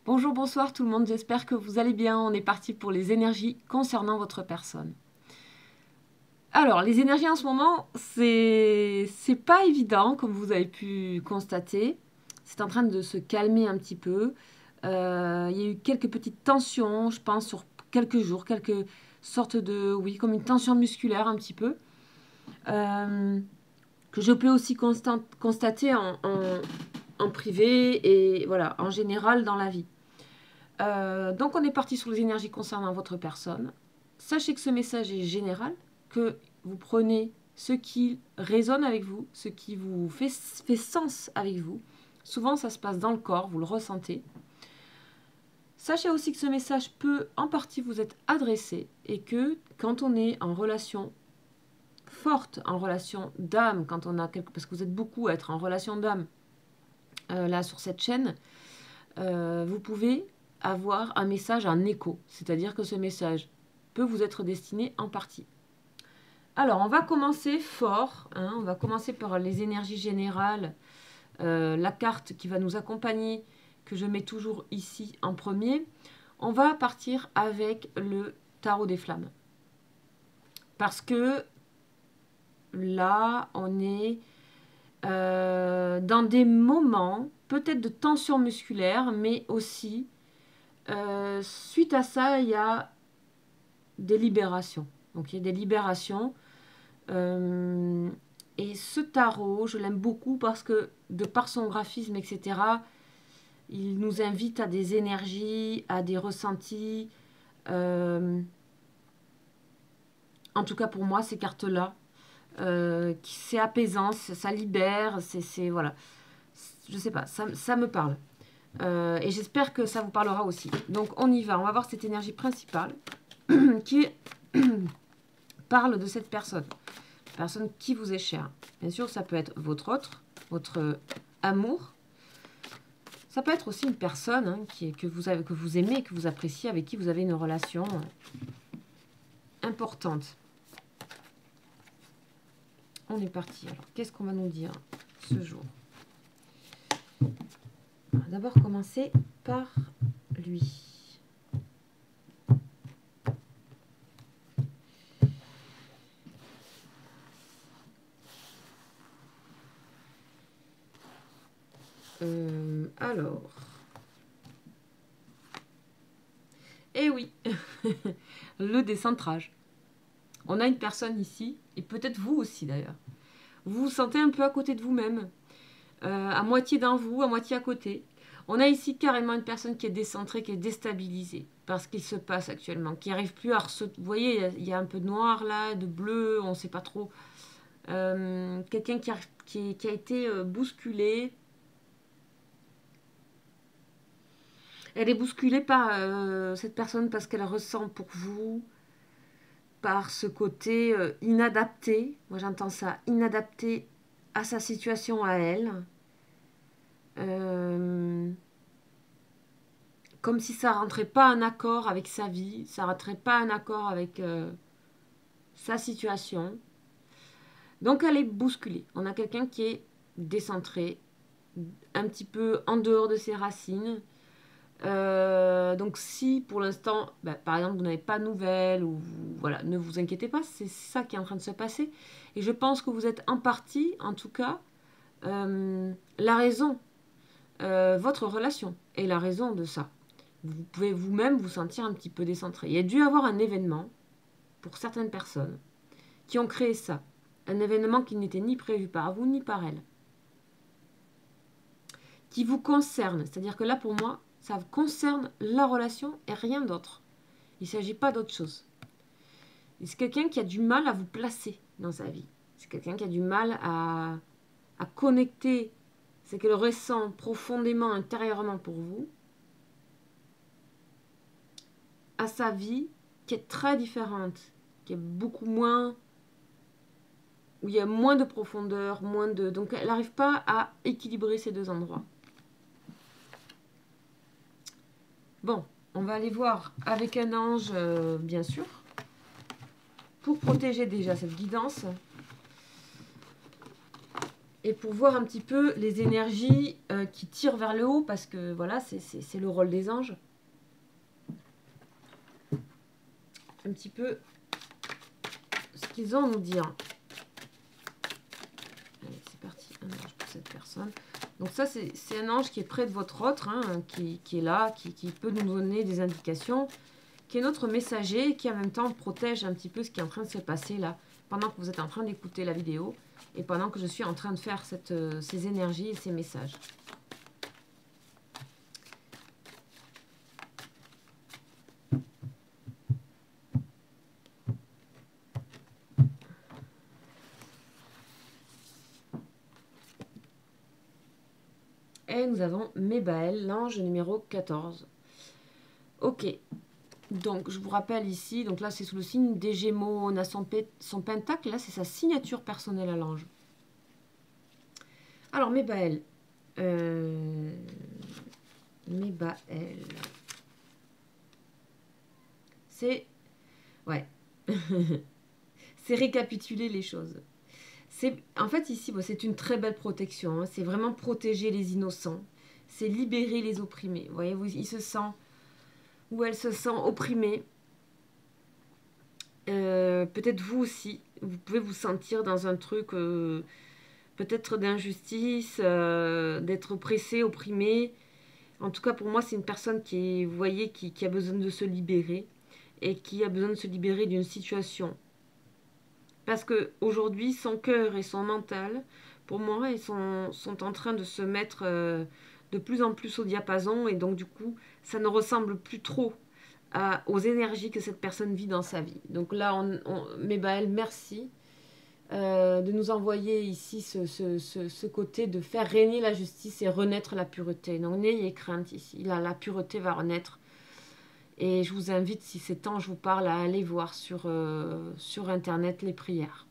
Bonjour, bonsoir tout le monde, j'espère que vous allez bien. On est parti pour les énergies concernant votre personne. Alors, les énergies en ce moment, c'est pas évident, comme vous avez pu constater. C'est en train de se calmer un petit peu. Il y a eu quelques petites tensions, je pense, sur quelques jours, quelques sortes de, oui, comme une tension musculaire un petit peu, euh, que je peux aussi constater en privé et voilà, en général dans la vie. Donc on est parti sur les énergies concernant votre personne. Sachez que ce message est général, que vous prenez ce qui résonne avec vous, ce qui vous fait sens avec vous. Souvent ça se passe dans le corps, vous le ressentez. Sachez aussi que ce message peut en partie vous être adressé et que quand on est en relation forte, en relation d'âme, quand on a parce que vous êtes beaucoup à être en relation d'âme là sur cette chaîne, vous pouvez avoir un message en écho, c'est-à-dire que ce message peut vous être destiné en partie. Alors, on va commencer fort, hein, on va commencer par les énergies générales, la carte qui va nous accompagner, que je mets toujours ici en premier. On va partir avec le tarot des flammes. Parce que là, on est dans des moments, peut-être de tension musculaire, mais aussi suite à ça, il y a des libérations. Donc il y a des libérations. Et ce tarot, je l'aime beaucoup parce que, de par son graphisme, etc., il nous invite à des énergies, à des ressentis. En tout cas pour moi, ces cartes-là, c'est apaisant, ça libère, c'est voilà. Je sais pas, ça me parle. Et j'espère que ça vous parlera aussi. Donc on y va, on va voir cette énergie principale qui parle de cette personne qui vous est chère. Bien sûr, ça peut être votre amour. Ça peut être aussi une personne hein, que vous aimez, que vous appréciez, avec qui vous avez une relation importante. On est parti. Alors, qu'est-ce qu'on va nous dire ce jour? On va d'abord commencer par lui. Alors. Eh oui, le décentrage. On a une personne ici, et peut-être vous aussi d'ailleurs. Vous vous sentez un peu à côté de vous-même, à moitié dans vous, à moitié à côté. On a ici carrément une personne qui est décentrée, qui est déstabilisée par ce qu'il se passe actuellement, qui n'arrive plus à Vous voyez, il y a un peu de noir là, de bleu, on ne sait pas trop. Quelqu'un qui a été bousculé. Elle est bousculée par cette personne parce qu'elle ressent pour vous, par ce côté inadapté. Moi j'entends ça, inadapté à sa situation à elle. Comme si ça rentrait pas en accord avec sa vie, ça rentrait pas en accord avec sa situation. Donc elle est bousculée. On a quelqu'un qui est décentré, un petit peu en dehors de ses racines. Donc si pour l'instant, par exemple, vous n'avez pas de nouvelles, ou voilà, ne vous inquiétez pas, c'est ça qui est en train de se passer. Et je pense que vous êtes en partie, en tout cas, la raison, votre relation est la raison de ça. Vous pouvez vous-même vous sentir un petit peu décentré. Il y a dû avoir un événement pour certaines personnes qui ont créé ça. Un événement qui n'était ni prévu par vous ni par elle. Qui vous concerne. C'est-à-dire que là, pour moi, ça concerne la relation et rien d'autre. Il ne s'agit pas d'autre chose. C'est quelqu'un qui a du mal à vous placer dans sa vie. C'est quelqu'un qui a du mal à connecter ce qu'elle ressent profondément, intérieurement pour vous, à sa vie qui est très différente, qui est beaucoup moins, où il y a moins de profondeur, donc elle n'arrive pas à équilibrer ces deux endroits. Bon, on va aller voir avec un ange, bien sûr, pour protéger déjà cette guidance. Et pour voir un petit peu les énergies qui tirent vers le haut, parce que voilà, c'est le rôle des anges. Un petit peu ce qu'ils ont à nous dire. Allez, c'est parti, un ange pour cette personne. Donc ça, c'est un ange qui est près de votre autre, hein, qui est là, qui peut nous donner des indications, qui est notre messager, qui en même temps protège un petit peu ce qui est en train de se passer là, pendant que vous êtes en train d'écouter la vidéo, et pendant que je suis en train de faire ces énergies et ces messages. Et nous avons Mébaël, l'ange numéro 14. Ok, donc je vous rappelle ici, donc là c'est sous le signe des Gémeaux, on a son pentacle, là c'est sa signature personnelle à l'ange. Alors Mébaël, Mébaël, c'est, ouais, c'est récapituler les choses. En fait, ici, c'est une très belle protection. Hein. C'est vraiment protéger les innocents. C'est libérer les opprimés. Vous voyez, il se sent, ou elle se sent opprimée. Peut-être vous aussi. Vous pouvez vous sentir dans un truc, peut-être d'injustice, d'être oppressé, opprimé. En tout cas, pour moi, c'est une personne qui, vous voyez, qui a besoin de se libérer. Et qui a besoin de se libérer d'une situation. Parce qu'aujourd'hui, son cœur et son mental, pour moi, ils sont en train de se mettre de plus en plus au diapason. Et donc, du coup, ça ne ressemble plus trop aux énergies que cette personne vit dans sa vie. Donc là, Mébaël, merci de nous envoyer ici ce côté de faire régner la justice et renaître la pureté. Donc, n'ayez crainte ici. Là, la pureté va renaître. Et je vous invite, si c'est temps, je vous parle, à aller voir sur Internet les prières.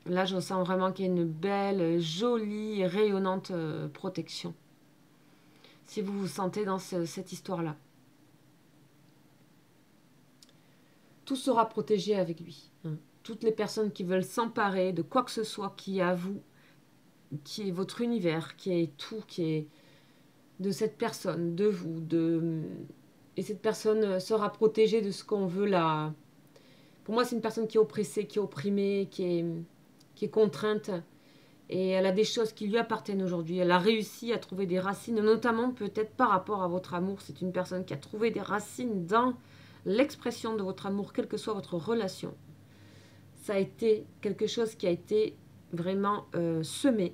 Là, je sens vraiment qu'il y a une belle, jolie, rayonnante protection. Si vous vous sentez dans cette histoire-là. Tout sera protégé avec lui. Hein. Toutes les personnes qui veulent s'emparer de quoi que ce soit qui est à vous, qui est votre univers, qui est tout, qui est de cette personne, de vous, et cette personne sera protégée de ce qu'on veut là. Pour moi, c'est une personne qui est oppressée, qui est opprimée, qui est contrainte. Et elle a des choses qui lui appartiennent aujourd'hui. Elle a réussi à trouver des racines, notamment peut-être par rapport à votre amour. C'est une personne qui a trouvé des racines dans l'expression de votre amour, quelle que soit votre relation. Ça a été quelque chose qui a été vraiment semé.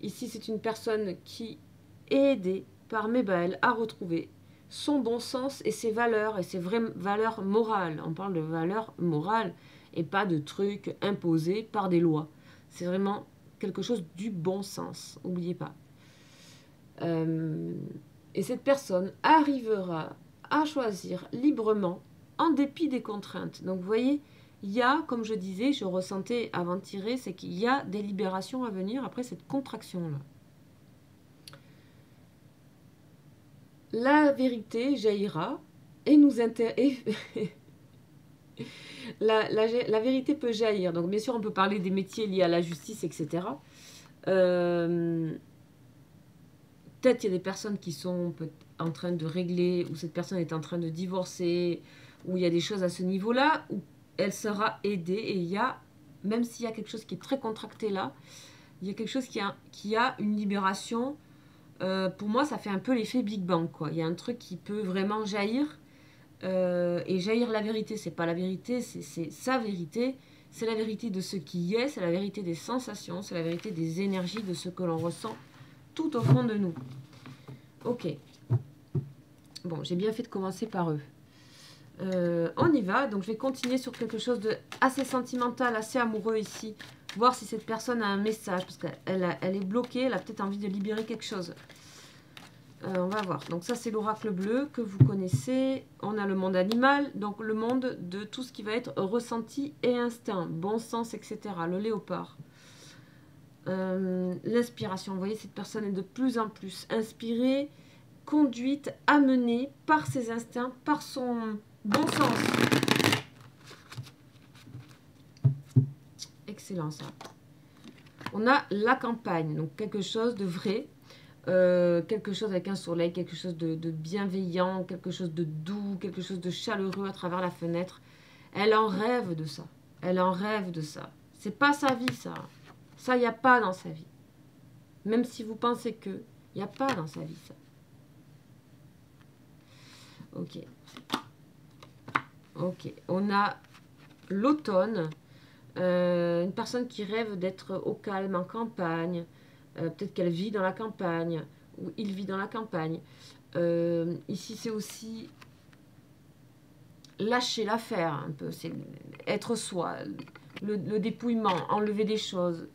Ici, c'est une personne qui est aidée par Mébaël à retrouver son bon sens et ses valeurs, et ses vraies valeurs morales. On parle de valeurs morales et pas de trucs imposés par des lois. C'est vraiment quelque chose du bon sens, n'oubliez pas. Et cette personne arrivera à choisir librement en dépit des contraintes. Donc vous voyez, il y a, comme je disais, je ressentais avant de tirer, c'est qu'il y a des libérations à venir après cette contraction-là. La vérité jaillira et nous intéresse. La vérité peut jaillir. Donc, bien sûr, on peut parler des métiers liés à la justice, etc. Peut-être qu'il y a des personnes qui sont en train de régler, ou cette personne est en train de divorcer, ou il y a des choses à ce niveau-là, où elle sera aidée. Et il y a, même s'il y a quelque chose qui est très contracté là, il y a quelque chose qui a une libération. Pour moi, ça fait un peu l'effet Big Bang, quoi. Il y a un truc qui peut vraiment jaillir. Et jaillir la vérité, c'est pas la vérité, c'est sa vérité. C'est la vérité de ce qui est, c'est la vérité des sensations, c'est la vérité des énergies, de ce que l'on ressent tout au fond de nous. Ok. Bon, j'ai bien fait de commencer par eux. On y va. Donc, je vais continuer sur quelque chose de assez sentimental, assez amoureux ici. Voir si cette personne a un message, parce qu'elle est bloquée, elle a peut-être envie de libérer quelque chose. On va voir. Donc ça, c'est l'oracle bleu que vous connaissez. On a le monde animal, donc le monde de tout ce qui va être ressenti et instinct, bon sens, etc. Le léopard. L'inspiration. Vous voyez, cette personne est de plus en plus inspirée, conduite, amenée par ses instincts, par son bon sens. Etc. excellent ça. On a la campagne, donc quelque chose de vrai, quelque chose avec un soleil, quelque chose de bienveillant, quelque chose de doux, quelque chose de chaleureux à travers la fenêtre. Elle en rêve de ça. Elle en rêve de ça. C'est pas sa vie, ça. Ça, il n'y a pas dans sa vie. Même si vous pensez que, il n'y a pas dans sa vie, ça. Ok. Ok. On a l'automne. Une personne qui rêve d'être au calme en campagne. Peut-être qu'elle vit dans la campagne. Ou il vit dans la campagne. Ici, c'est aussi lâcher l'affaire un peu. C'est être soi. Le dépouillement. Enlever des choses.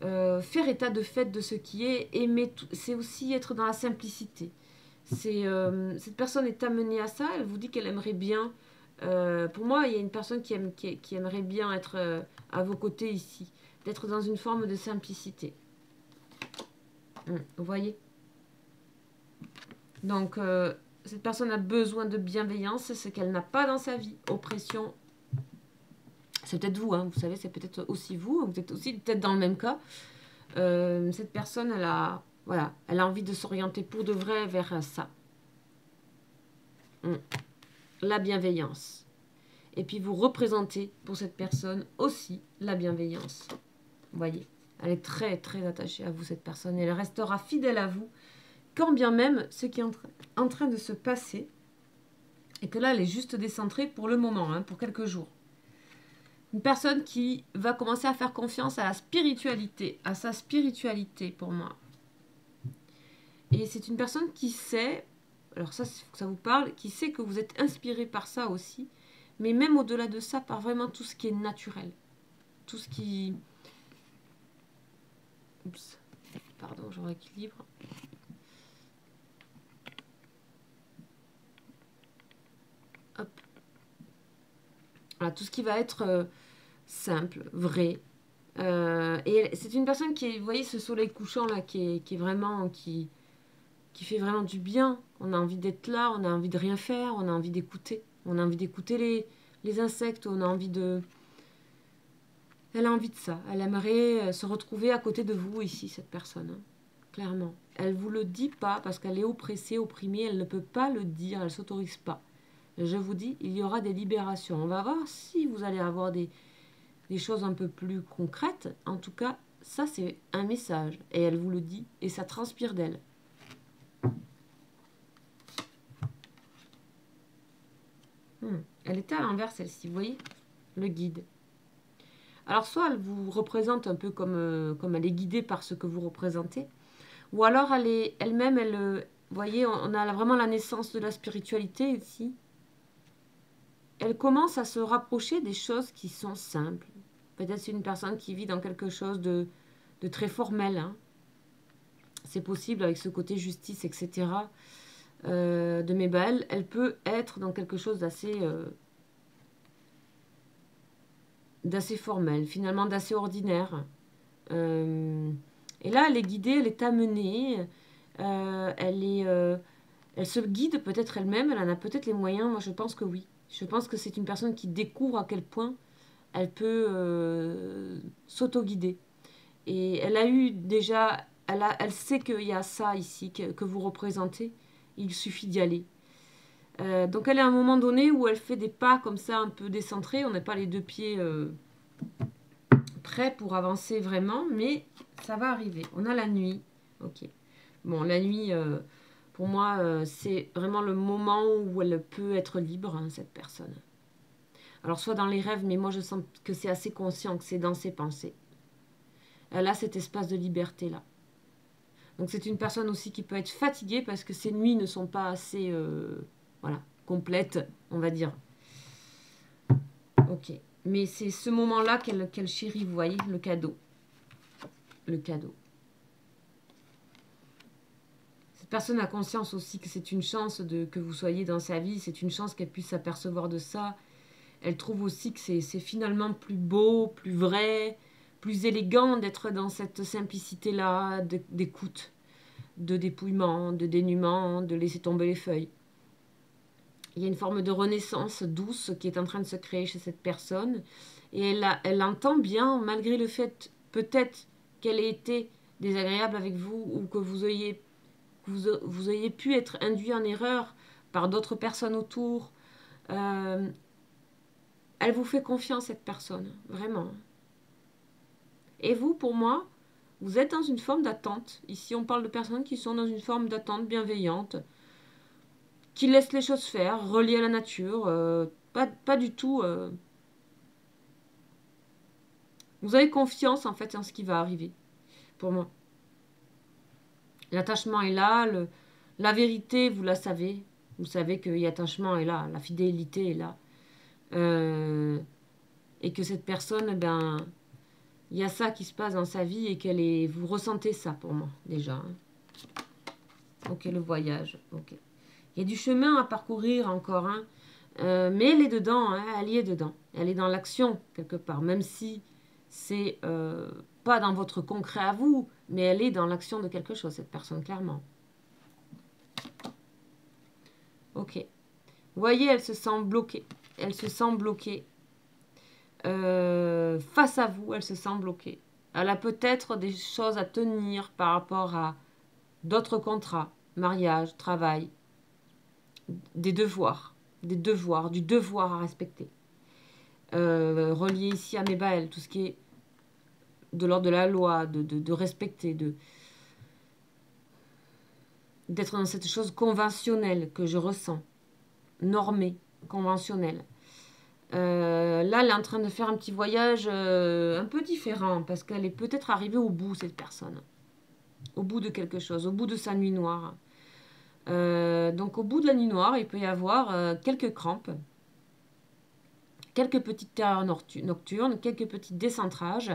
Faire état de fait de ce qui est. Aimer. C'est aussi être dans la simplicité. Cette personne est amenée à ça. Elle vous dit qu'elle aimerait bien. Pour moi, il y a une personne qui aimerait bien être à vos côtés ici. D'être dans une forme de simplicité. Vous voyez? Donc, cette personne a besoin de bienveillance. C'est ce qu'elle n'a pas dans sa vie. Oppression. C'est peut-être vous, hein, vous savez, c'est peut-être aussi vous. Vous êtes aussi peut-être dans le même cas. Cette personne, elle a envie de s'orienter pour de vrai vers ça. La bienveillance. Et puis vous représentez pour cette personne aussi la bienveillance. Vous voyez, elle est très très attachée à vous, cette personne. Et elle restera fidèle à vous, quand bien même ce qui est en train de se passer, et que là elle est juste décentrée pour le moment, hein, pour quelques jours. Une personne qui va commencer à faire confiance à la spiritualité, à sa spiritualité pour moi. Et c'est une personne qui sait, alors ça, il faut que ça vous parle, qui sait que vous êtes inspiré par ça aussi, mais même au-delà de ça, par vraiment tout ce qui est naturel. Tout ce qui... Oups, pardon, je rééquilibre. Hop. Voilà, tout ce qui va être simple, vrai. Et c'est une personne qui est, vous voyez, ce soleil couchant là, qui est vraiment, qui fait vraiment du bien. On a envie d'être là, on a envie de rien faire, on a envie d'écouter. On a envie d'écouter les insectes, on a envie de... Elle a envie de ça. Elle aimerait se retrouver à côté de vous ici, cette personne. Hein. Clairement. Elle ne vous le dit pas parce qu'elle est oppressée, opprimée. Elle ne peut pas le dire, elle ne s'autorise pas. Je vous dis, il y aura des libérations. On va voir si vous allez avoir des choses un peu plus concrètes. En tout cas, ça c'est un message. Et elle vous le dit et ça transpire d'elle. Elle était à l'envers celle-ci, vous voyez? Le guide. Alors soit elle vous représente un peu comme elle est guidée par ce que vous représentez, ou alors elle est elle-même, vous voyez, on a vraiment la naissance de la spiritualité ici. Elle commence à se rapprocher des choses qui sont simples. Peut-être c'est une personne qui vit dans quelque chose de très formel. Hein. C'est possible avec ce côté justice, etc. De mes balles. Elle peut être dans quelque chose d'assez formel, finalement d'assez ordinaire. Et là, elle est guidée, elle est amenée, elle se guide peut-être elle-même, elle en a peut-être les moyens, moi je pense que oui. Je pense que c'est une personne qui découvre à quel point elle peut s'auto-guider. Et elle a eu déjà, elle sait qu'il y a ça ici que vous représentez, il suffit d'y aller. Donc elle est à un moment donné où elle fait des pas comme ça un peu décentrés, on n'a pas les deux pieds prêts pour avancer vraiment, mais ça va arriver. On a la nuit, ok. Bon, la nuit, pour moi, c'est vraiment le moment où elle peut être libre, hein, cette personne. Alors soit dans les rêves, mais moi je sens que c'est assez conscient, que c'est dans ses pensées. Elle a cet espace de liberté-là. Donc c'est une personne aussi qui peut être fatiguée parce que ses nuits ne sont pas assez complètes, on va dire. Ok. Mais c'est ce moment-là qu'elle chérit, vous voyez, le cadeau. Le cadeau. Cette personne a conscience aussi que c'est une chance que vous soyez dans sa vie, c'est une chance qu'elle puisse s'apercevoir de ça. Elle trouve aussi que c'est finalement plus beau, plus vrai, plus élégant d'être dans cette simplicité-là, d'écoute, de dépouillement, de dénuement, de laisser tomber les feuilles. Il y a une forme de renaissance douce qui est en train de se créer chez cette personne. Et elle entend bien, malgré le fait peut-être qu'elle ait été désagréable avec vous ou que vous ayez pu être induit en erreur par d'autres personnes autour. Elle vous fait confiance, cette personne, vraiment. Et vous, pour moi, vous êtes dans une forme d'attente. Ici, on parle de personnes qui sont dans une forme d'attente bienveillante, qui laissent les choses faire, reliées à la nature, pas du tout. Vous avez confiance en fait en ce qui va arriver, pour moi. L'attachement est là, la vérité, vous la savez. Vous savez que l'attachement est là, la fidélité est là. Et que cette personne, ben, il y a ça qui se passe dans sa vie et qu'elle est. Vous ressentez ça pour moi, déjà. Hein. Ok, le voyage. Ok. Il y a du chemin à parcourir encore, hein. Mais elle est dedans, hein, elle y est dedans. Elle est dans l'action, quelque part, même si c'est pas dans votre concret à vous, mais elle est dans l'action de quelque chose, cette personne, clairement. Ok. Vous voyez, elle se sent bloquée. Elle se sent bloquée. Face à vous, elle se sent bloquée. Elle a peut-être des choses à tenir par rapport à d'autres contrats, mariage, travail, des devoirs, du devoir à respecter. Relié ici à Mebaël, tout ce qui est de l'ordre de la loi, de respecter, d'être dans cette chose conventionnelle que je ressens, normée, conventionnelle. Là, elle est en train de faire un petit voyage un peu différent, parce qu'elle est peut-être arrivée au bout, cette personne. Au bout de quelque chose, au bout de sa nuit noire. Donc au bout de la nuit noire, il peut y avoir quelques crampes, quelques petites terreurs nocturnes, quelques petits décentrages.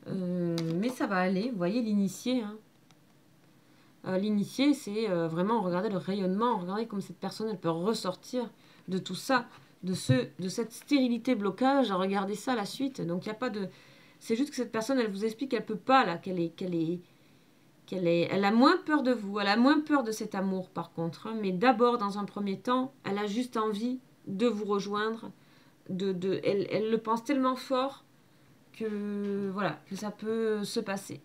Mais ça va aller, vous voyez l'initié. Hein. L'initié, c'est vraiment regarder le rayonnement, regarder comme cette personne elle peut ressortir de tout ça, de cette stérilité blocage, regarder ça à la suite. Donc il n'y a pas de. C'est juste que cette personne, elle vous explique qu'elle peut pas là, elle a moins peur de vous, elle a moins peur de cet amour par contre. Hein, mais d'abord, dans un premier temps, elle a juste envie de vous rejoindre. Elle le pense tellement fort que voilà, que ça peut se passer.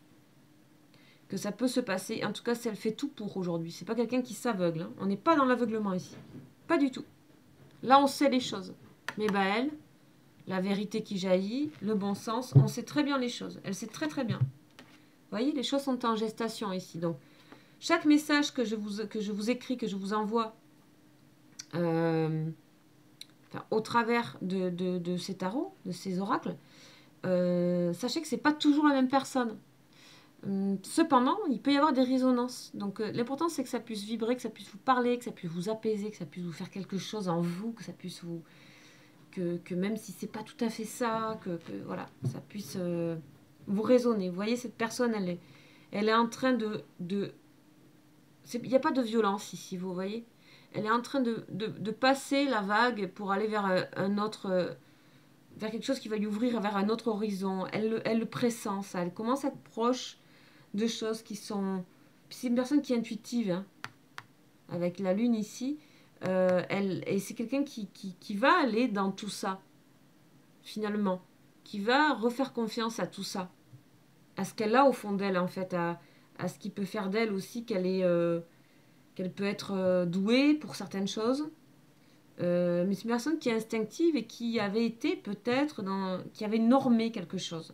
Que ça peut se passer. En tout cas, si elle fait tout pour aujourd'hui. C'est pas quelqu'un qui s'aveugle. Hein. On n'est pas dans l'aveuglement ici. Pas du tout. Là, on sait les choses. Mais bah elle, la vérité qui jaillit, le bon sens, on sait très bien les choses. Elle sait très très bien. Vous voyez, les choses sont en gestation ici. Donc, chaque message que je vous écris, que je vous envoie, au travers de ces tarots, de ces oracles, sachez que c'est pas toujours la même personne. Cependant, il peut y avoir des résonances. Donc, l'important, c'est que ça puisse vibrer, que ça puisse vous parler, que ça puisse vous apaiser, que ça puisse vous faire quelque chose en vous, que ça puisse vous... Que même si c'est pas tout à fait ça, que voilà, ça puisse vous résonner. Vous voyez, cette personne, elle est en train de il n'y a pas de violence ici, vous voyez. Elle est en train de passer la vague pour aller vers un autre... vers quelque chose qui va lui ouvrir vers un autre horizon. Elle le pressent, ça. Elle commence à être proche de choses qui sont... C'est une personne qui est intuitive, hein, avec la lune ici. Et c'est quelqu'un qui va aller dans tout ça, finalement. Qui va refaire confiance à tout ça. À ce qu'elle a au fond d'elle, en fait. À ce qui peut faire d'elle aussi qu'elle peut être douée pour certaines choses. Mais c'est une personne qui est instinctive et qui avait été peut-être qui avait normé quelque chose.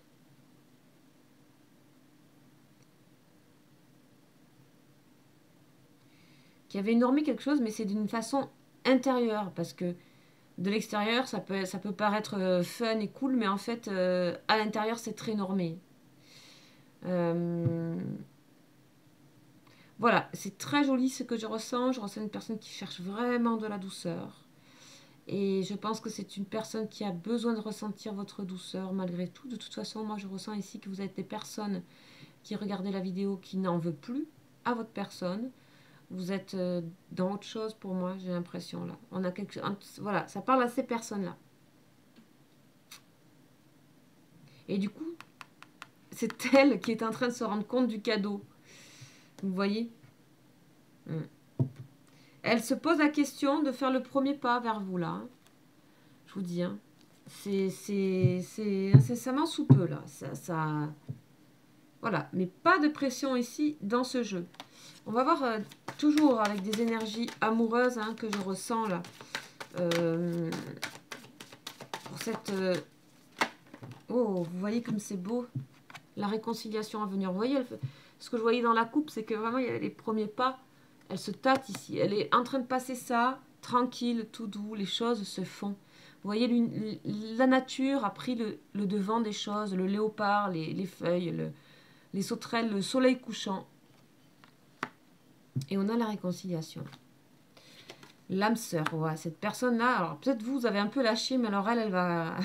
Qui avait normé quelque chose, mais c'est d'une façon intérieure, parce que de l'extérieur, ça peut paraître fun et cool, mais en fait, à l'intérieur, c'est très normé. Voilà, c'est très joli ce que je ressens. Je ressens une personne qui cherche vraiment de la douceur. Et je pense que c'est une personne qui a besoin de ressentir votre douceur malgré tout. De toute façon, moi, je ressens ici que vous êtes des personnes qui regardez la vidéo qui n'en veut plus à votre personne. Vous êtes dans autre chose pour moi, j'ai l'impression là. On a voilà, ça parle à ces personnes-là. Et du coup, c'est elle qui est en train de se rendre compte du cadeau. Vous voyez Elle se pose la question de faire le premier pas vers vous, là. Hein. Je vous dis, hein. C'est incessamment sous peu, là. Voilà, mais pas de pression ici dans ce jeu. On va voir toujours avec des énergies amoureuses hein, que je ressens, là. Pour cette... Oh, vous voyez comme c'est beau. La réconciliation à venir. Vous voyez, ce que je voyais dans la coupe, c'est que vraiment, il y a les premiers pas. Elle se tâte ici. Elle est en train de passer ça, tranquille, tout doux. Les choses se font. Vous voyez, la nature a pris le devant des choses. Le léopard, les feuilles, les sauterelles, le soleil couchant. Et on a la réconciliation. L'âme sœur, ouais, cette personne-là, alors peut-être vous avez un peu lâché, mais alors elle va,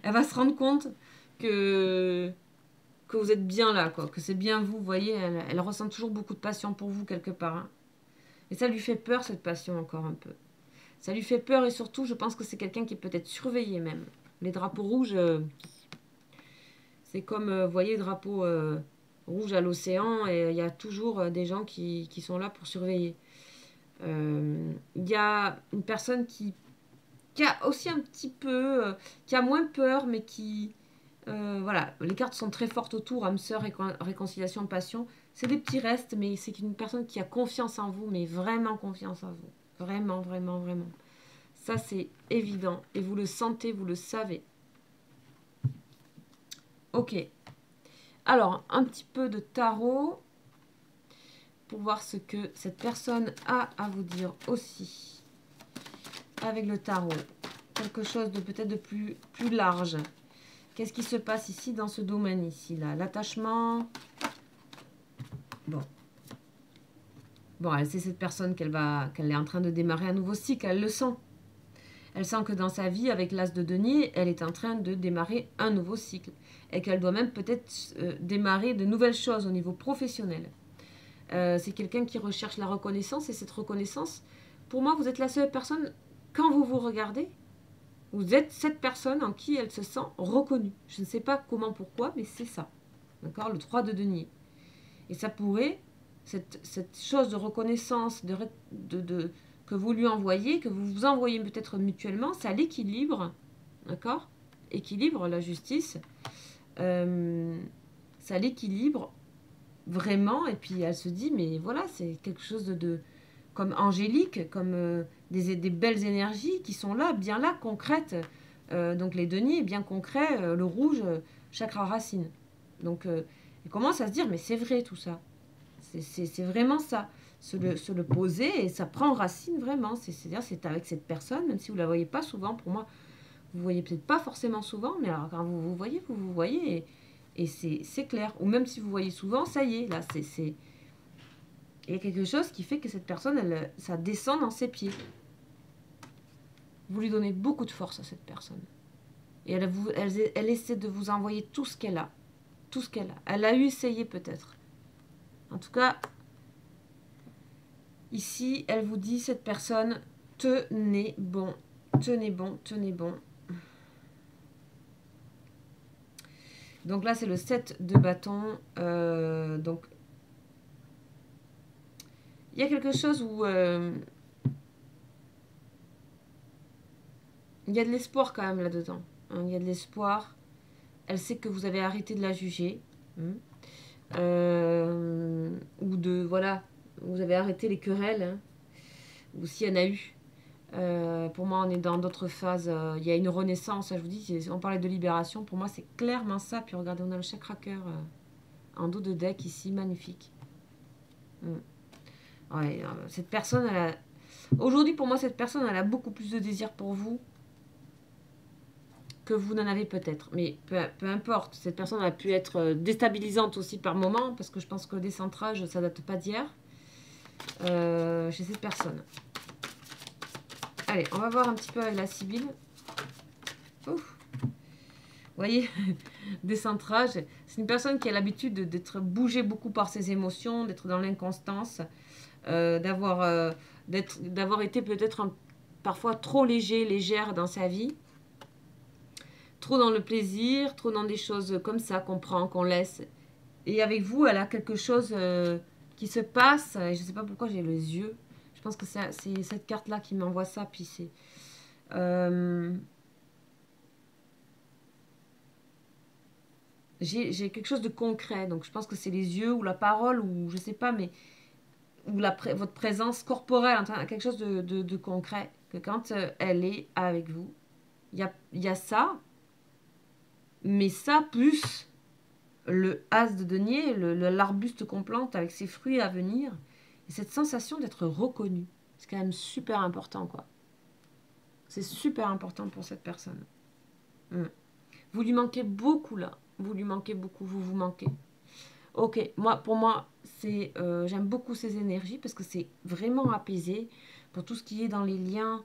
elle va se rendre compte que vous êtes bien là, quoi, que c'est bien vous, vous voyez, elle ressent toujours beaucoup de passion pour vous quelque part. Hein. Et ça lui fait peur, cette passion, encore un peu. Ça lui fait peur et surtout, je pense que c'est quelqu'un qui est peut-être surveillé même. Les drapeaux rouges, c'est comme, vous voyez, les drapeaux rouges à l'océan, et il y a toujours des gens qui sont là pour surveiller. Il y a une personne qui a aussi un petit peu, qui a moins peur, mais qui... voilà, les cartes sont très fortes autour, âme sœur, réconciliation, passion. C'est des petits restes, mais c'est une personne qui a confiance en vous, mais vraiment confiance en vous. Vraiment, vraiment, vraiment. Ça, c'est évident. Et vous le sentez, vous le savez. Ok. Alors, un petit peu de tarot pour voir ce que cette personne a à vous dire aussi. Avec le tarot. Quelque chose de peut-être de plus large. Qu'est-ce qui se passe ici dans ce domaine ici là? L'attachement. Bon. Bon, c'est cette personne qu'elle est en train de démarrer un nouveau cycle. Elle le sent. Elle sent que dans sa vie, avec l'as de denier, elle est en train de démarrer un nouveau cycle. Et qu'elle doit même peut-être démarrer de nouvelles choses au niveau professionnel. C'est quelqu'un qui recherche la reconnaissance. Et cette reconnaissance, pour moi, vous êtes la seule personne, quand vous vous regardez, vous êtes cette personne en qui elle se sent reconnue. Je ne sais pas comment, pourquoi, mais c'est ça. D'accord? Le 3 de denier. Et ça pourrait, cette chose de reconnaissance que vous lui envoyez, que vous vous envoyez peut-être mutuellement, ça l'équilibre. D'accord? Équilibre, la justice. Ça l'équilibre vraiment. Et puis elle se dit, mais voilà, c'est quelque chose comme angélique, comme des belles énergies qui sont là, bien là, concrètes. Donc les deniers, bien concrets, le rouge, chakra racine. Donc elle commence à se dire, mais c'est vrai tout ça. C'est vraiment ça. Se le poser et ça prend racine vraiment. C'est-à-dire c'est avec cette personne, même si vous ne la voyez pas souvent, pour moi, vous ne voyez peut-être pas forcément souvent, mais alors quand vous voyez, vous voyez et c'est clair. Ou même si vous voyez souvent, ça y est, là, il y a quelque chose qui fait que cette personne, ça descend dans ses pieds. Vous lui donnez beaucoup de force à cette personne. Et elle essaie de vous envoyer tout ce qu'elle a. Tout ce qu'elle a. Elle a eu essayé peut-être. En tout cas, ici, elle vous dit, cette personne, tenez bon. Tenez bon, tenez bon. Donc là, c'est le 7 de bâton. Donc, il y a quelque chose où... il y a de l'espoir quand même là-dedans. Hein, il y a de l'espoir. Elle sait que vous avez arrêté de la juger. Ou de... Voilà. Vous avez arrêté les querelles. Hein, ou s'il y en a eu. Pour moi, on est dans d'autres phases. Il y a une renaissance. Je vous dis, on parlait de libération. Pour moi, c'est clairement ça. Puis regardez, on a le chakra cœur en dos de deck ici. Magnifique. Ouais, cette personne, aujourd'hui, pour moi, cette personne, elle a beaucoup plus de désir pour vous que vous n'en avez peut-être. Mais peu importe. Cette personne a pu être déstabilisante aussi par moment, parce que je pense que le décentrage, ça date pas d'hier. Chez cette personne. Allez, on va voir un petit peu avec la Sibylle. Ouf. Vous voyez, décentrage. C'est une personne qui a l'habitude d'être bougée beaucoup par ses émotions, d'être dans l'inconstance, d'avoir été peut-être parfois trop légère dans sa vie. Trop dans le plaisir, trop dans des choses comme ça qu'on prend, qu'on laisse. Et avec vous, elle a quelque chose qui se passe. Je ne sais pas pourquoi j'ai les yeux. pense que c'est cette carte-là qui m'envoie ça. Puis c'est... j'ai quelque chose de concret. Donc je pense que c'est les yeux ou la parole ou je sais pas, mais... Ou votre présence corporelle, enfin, quelque chose de concret. Que quand elle est avec vous, il y a ça, mais ça plus le as de denier, l'arbuste qu'on plante avec ses fruits à venir, et cette sensation d'être reconnu. C'est quand même super important, quoi. C'est super important pour cette personne. Vous lui manquez beaucoup, là. Vous lui manquez beaucoup, vous vous manquez. Ok, pour moi, j'aime beaucoup ces énergies parce que c'est vraiment apaisé pour tout ce qui est dans les liens.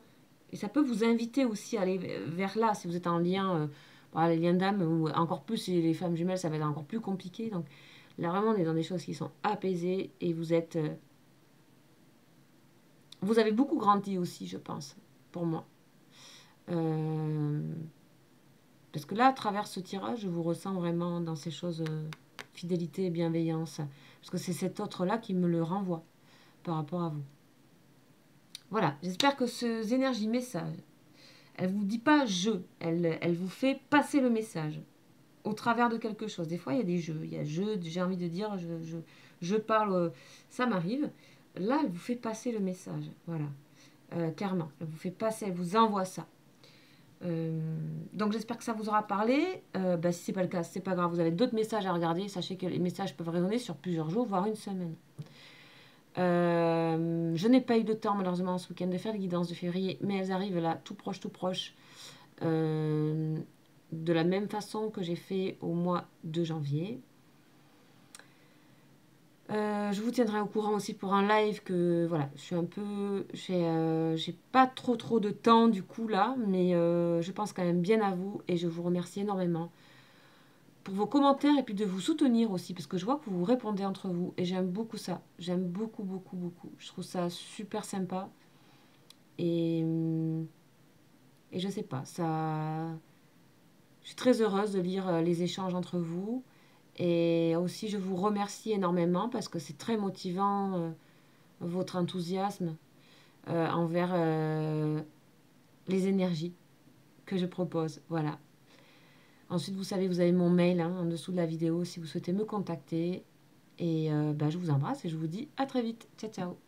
Et ça peut vous inviter aussi à aller vers là si vous êtes en lien, les liens d'âme, ou encore plus si les femmes jumelles, ça va être encore plus compliqué. Donc là, vraiment, on est dans des choses qui sont apaisées et vous êtes. Vous avez beaucoup grandi aussi, je pense, pour moi. Parce que là, à travers ce tirage, je vous ressens vraiment dans ces choses, fidélité et bienveillance. Parce que c'est cet autre-là qui me le renvoie par rapport à vous. Voilà, j'espère que ces énergies messages, elle ne vous dit pas je, elle vous fait passer le message au travers de quelque chose. Des fois, il y a des jeux, il y a j'ai envie de dire, je parle, ça m'arrive. Là, elle vous fait passer le message, voilà, clairement. Elle vous fait passer, elle vous envoie ça. Donc j'espère que ça vous aura parlé. Si c'est pas le cas, c'est pas grave. Vous avez d'autres messages à regarder. Sachez que les messages peuvent résonner sur plusieurs jours, voire une semaine. Je n'ai pas eu de temps malheureusement ce week-end de faire les guidances de février, mais elles arrivent là tout proche. De la même façon que j'ai fait au mois de janvier. Je vous tiendrai au courant aussi pour un live que voilà, je suis un peu, j'ai pas trop de temps du coup là, mais je pense quand même bien à vous et je vous remercie énormément pour vos commentaires et puis de vous soutenir aussi parce que je vois que vous vous répondez entre vous et j'aime beaucoup ça, j'aime beaucoup. Je trouve ça super sympa et je sais pas, ça, je suis très heureuse de lire les échanges entre vous. Et aussi, je vous remercie énormément parce que c'est très motivant, votre enthousiasme envers les énergies que je propose. Voilà. Ensuite, vous savez, vous avez mon mail en dessous de la vidéo si vous souhaitez me contacter. Et je vous embrasse et je vous dis à très vite. Ciao, ciao.